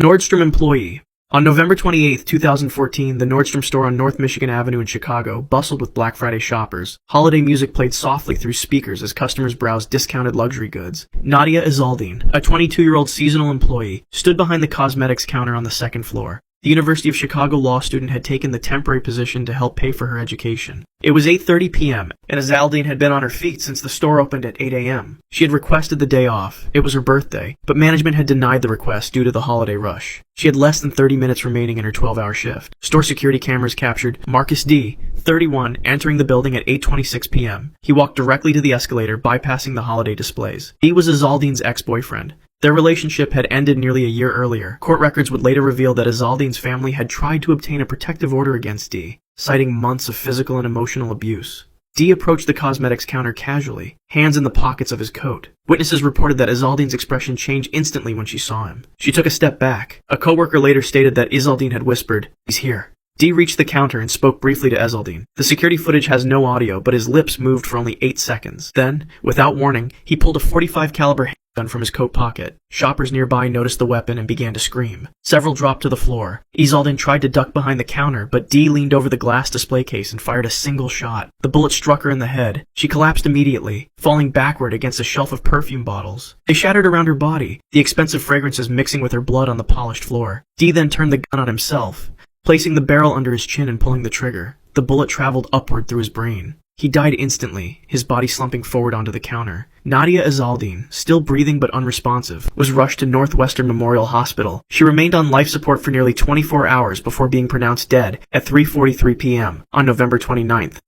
Nordstrom employee. On November 28, 2014, the Nordstrom store on North Michigan Avenue in Chicago bustled with Black Friday shoppers. Holiday music played softly through speakers as customers browsed discounted luxury goods. Nadia Izaldine, a 22-year-old seasonal employee, stood behind the cosmetics counter on the second floor. The University of Chicago law student had taken the temporary position to help pay for her education. It was 8:30 p.m., and Izaldine had been on her feet since the store opened at 8 a.m. She had requested the day off. It was her birthday, but management had denied the request due to the holiday rush. She had less than 30 minutes remaining in her 12-hour shift. Store security cameras captured Marcus D., 31, entering the building at 8:26 p.m. He walked directly to the escalator, bypassing the holiday displays. D was Izaldine's ex-boyfriend. Their relationship had ended nearly a year earlier. Court records would later reveal that Izaldine's family had tried to obtain a protective order against D, citing months of physical and emotional abuse. D approached the cosmetics counter casually, hands in the pockets of his coat. Witnesses reported that Izaldine's expression changed instantly when she saw him. She took a step back. A coworker later stated that Izaldine had whispered, "He's here." D reached the counter and spoke briefly to Izaldine. The security footage has no audio, but his lips moved for only 8 seconds. Then, without warning, he pulled a .45 caliber handgun from his coat pocket. Shoppers nearby noticed the weapon and began to scream. Several dropped to the floor. Izaldine tried to duck behind the counter, but D leaned over the glass display case and fired a single shot. The bullet struck her in the head. She collapsed immediately, falling backward against a shelf of perfume bottles. They shattered around her body, the expensive fragrances mixing with her blood on the polished floor. D then turned the gun on himself, placing the barrel under his chin and pulling the trigger. The bullet traveled upward through his brain. He died instantly, his body slumping forward onto the counter. Nadia Izaldine, still breathing but unresponsive, was rushed to Northwestern Memorial Hospital. She remained on life support for nearly 24 hours before being pronounced dead at 3:43 p.m. on November 29th.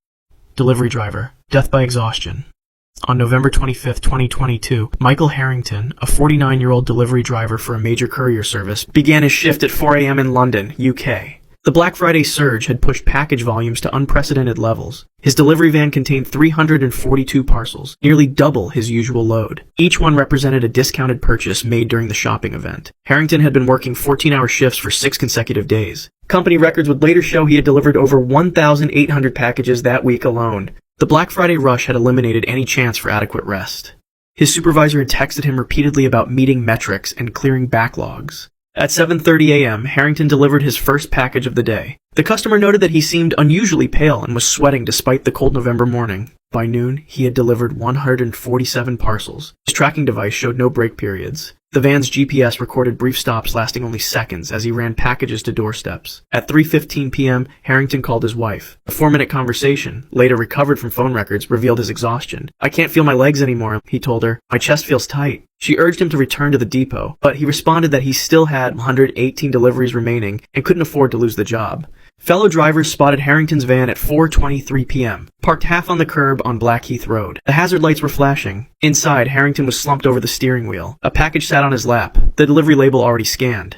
Delivery driver. Death by exhaustion. On November 25, 2022, Michael Harrington, a 49-year-old delivery driver for a major courier service, began his shift at 4 a.m. in London, UK. The Black Friday surge had pushed package volumes to unprecedented levels. His delivery van contained 342 parcels, nearly double his usual load. Each one represented a discounted purchase made during the shopping event. Harrington had been working 14-hour shifts for 6 consecutive days. Company records would later show he had delivered over 1,800 packages that week alone. The Black Friday rush had eliminated any chance for adequate rest. His supervisor had texted him repeatedly about meeting metrics and clearing backlogs. At 7:30 a.m., Harrington delivered his first package of the day. The customer noted that he seemed unusually pale and was sweating despite the cold November morning. By noon, he had delivered 147 parcels. His tracking device showed no break periods. The van's GPS recorded brief stops lasting only seconds as he ran packages to doorsteps. At 3:15 p.m., Harrington called his wife. A 4-minute conversation, later recovered from phone records, revealed his exhaustion. "I can't feel my legs anymore," he told her. "My chest feels tight." She urged him to return to the depot, but he responded that he still had 118 deliveries remaining and couldn't afford to lose the job. Fellow drivers spotted Harrington's van at 4:23 p.m., parked half on the curb on Blackheath Road. The hazard lights were flashing. Inside, Harrington was slumped over the steering wheel. A package sat on his lap, the delivery label already scanned.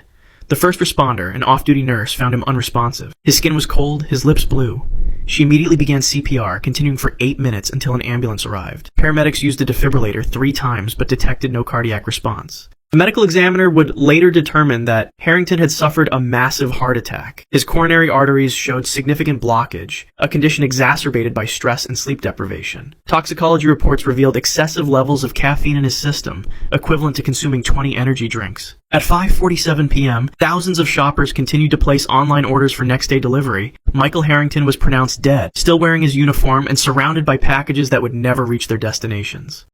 The first responder, an off-duty nurse, found him unresponsive. His skin was cold, his lips blue. She immediately began CPR, continuing for 8 minutes until an ambulance arrived. Paramedics used a defibrillator 3 times but detected no cardiac response. The medical examiner would later determine that Harrington had suffered a massive heart attack. His coronary arteries showed significant blockage, a condition exacerbated by stress and sleep deprivation. Toxicology reports revealed excessive levels of caffeine in his system, equivalent to consuming 20 energy drinks. At 5:47 p.m., thousands of shoppers continued to place online orders for next-day delivery. Michael Harrington was pronounced dead, still wearing his uniform and surrounded by packages that would never reach their destinations.